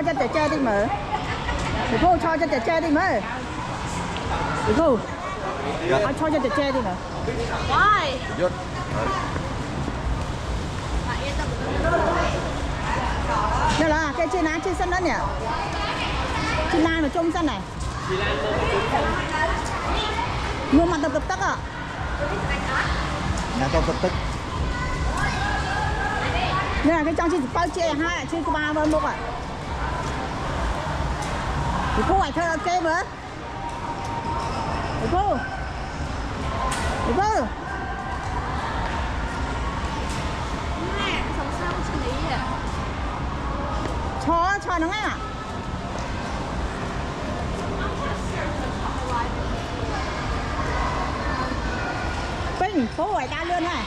cho trẻ chơi đi mở. Thầy cô cho trẻ chơi đi mở. Thầy cô. Anh cho trẻ chơi đi mở. Why? Dốt. Đây là cái trên trên sân đó nhỉ? Trên lan mà trong sân này. Gương mặt tập tắc à? Nhà con tập tức. Đây là cái trong trên bao chê hai trên cái ba vân một à? Thì cô phải chơi ok mà. Thì cô. Thì cô. Mẹ, sống sao không xử lý vậy? Cho nó ngay à? Bình, phố hỏi ta luôn này.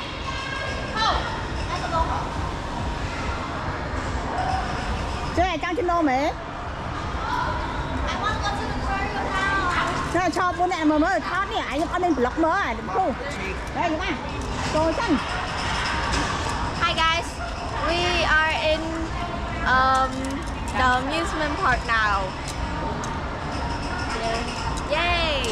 Chơi này trang chân nô mế. Thế là cho bố mẹ mà mới thoát đi anh con nên block mới à, đúng không? Đây các bạn. Rồi chân. Hi guys, we are in the amusement park now. Yay!